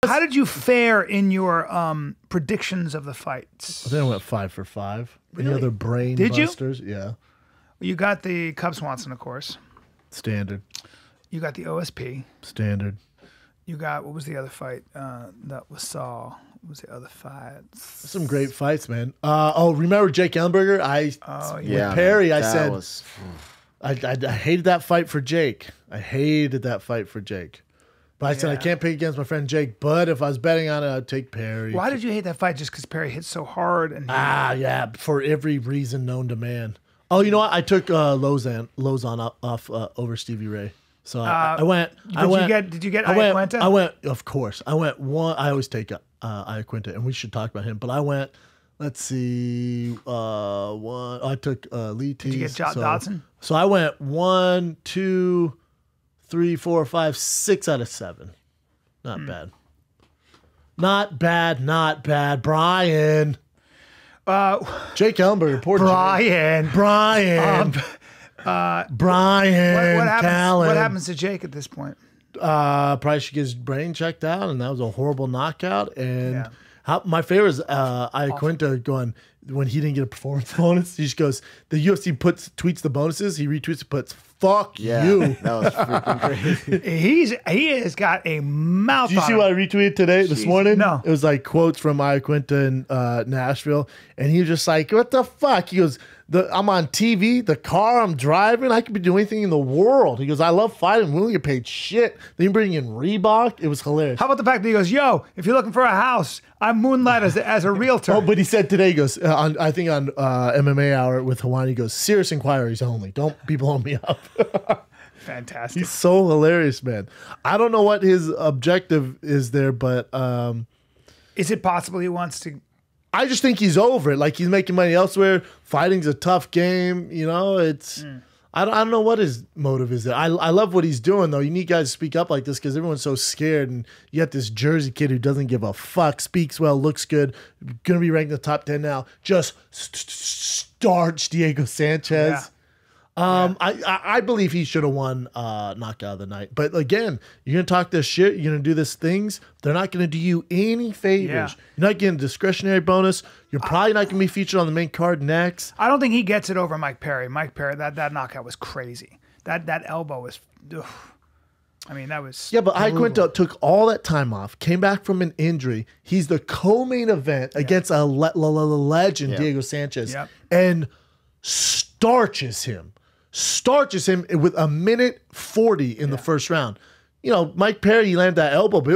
How did you fare in your predictions of the fights? I think I went 5 for 5. Really? Any other brain Did you? busters? Yeah. You got the Cub Swanson, of course. Standard. You got the OSP. Standard. You got, what was the other fight that was Saw? What was the other fights? Some great fights, man. Remember Jake Ellenberger? With Perry, I said, I hated that fight for Jake. I hated that fight for Jake. But I said, I can't pick against my friend Jake, but if I was betting on it, I'd take Perry. Why did you hate that fight? Just because Perry hit so hard? And yeah, for every reason known to man. Oh, you know what? I took Lozon off over Stevie Ray. So I went. Did you get Iaquinta? I went. Of course, I went one. I always take Iaquinta, and we should talk about him. But I went. Let's see. One. I took Lee Tees. Did you get Dodson? So I went 1, 2, 3, 4, 5, 6 out of 7. Not bad. Not bad. Not bad. Bryan. Jake Ellenberger. Poor Bryan. Bryan. Bryan. What happens to Jake at this point? Probably should get his brain checked out, and that was a horrible knockout. And my favorite is Iaquinta going, when he didn't get a performance bonus, he just goes, the UFC tweets the bonuses, he retweets and puts, fuck you. That was freaking crazy. He has got a mouth. Did you see what I retweeted this morning? No. It was like quotes from Iaquinta in Nashville, and he was just like, what the fuck? He goes, I'm on TV, the car I'm driving, I could be doing anything in the world. He goes, I love fighting, we don't get paid shit. Then you bring in Reebok. It was hilarious. How about the fact that he goes, yo, if you're looking for a house, I'm moonlight as a realtor. Oh, but he said today, he goes, I think on MMA Hour with Hawani, he goes, serious inquiries only. Don't be blowing me up. Fantastic. He's so hilarious, man. I don't know what his objective is there, but is it possible he wants to? I just think he's over it. Like, he's making money elsewhere. Fighting's a tough game. You know, it's I don't know what his motive is there. I love what he's doing, though. You need guys to speak up like this because everyone's so scared. And you got this Jersey kid who doesn't give a fuck, speaks well, looks good, going to be ranked in the top 10 now. Just starch Diego Sanchez. Yeah. I believe he should have won knockout of the night. But again, you're going to talk this shit. You're going to do these things. They're not going to do you any favors. Yeah. You're not getting a discretionary bonus. You're probably not going to be featured on the main card next. I don't think he gets it over Mike Perry. Mike Perry, that knockout was crazy. That elbow was, I mean, that was. Yeah, but Iaquinta took all that time off, came back from an injury. He's the co-main event against a legend, Diego Sanchez, and starches him with a minute 40 in the first round. You know, Mike Perry, he landed that elbow, but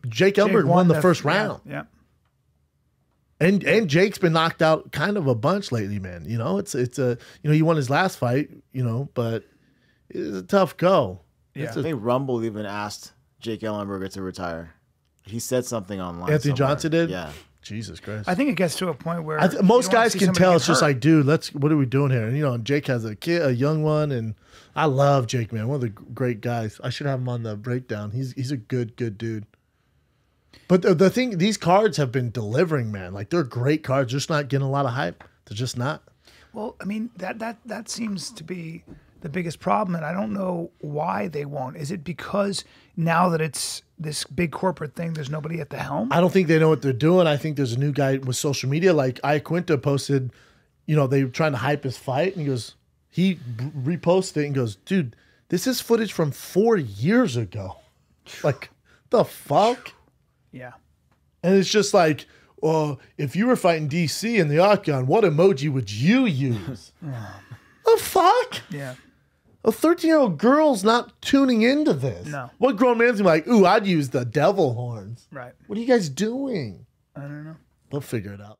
Jake Ellenberger won the first round. Yeah. And Jake's been knocked out kind of a bunch lately, man. You know, it's he won his last fight, but it's a tough go. Yeah. I think Rumble even asked Jake Ellenberger to retire. He said something online. Anthony Johnson did? Yeah. Jesus Christ. I think it gets to a point where most guys can tell it's just like, dude, what are we doing here? And Jake has a kid, a young one, and I love Jake, man. One of the great guys. I should have him on the breakdown. He's a good dude. But the thing, these cards have been delivering, man. Like, they're great cards, just not getting a lot of hype. They're just not. Well, I mean, that seems to be the biggest problem, and I don't know why they won't. Is it because now that it's this big corporate thing, there's nobody at the helm? I don't think they know what they're doing. I think there's a new guy with social media. Like Iaquinta posted, they were trying to hype his fight, and he reposted it and goes, dude, this is footage from 4 years ago. Like, the fuck? Yeah. And it's just like, well, if you were fighting DC in the octagon, what emoji would you use? The fuck? Yeah. A 13-year-old girl's not tuning into this. No. What grown man's gonna be like, ooh, I'd use the devil horns. Right. What are you guys doing? I don't know. They'll figure it out.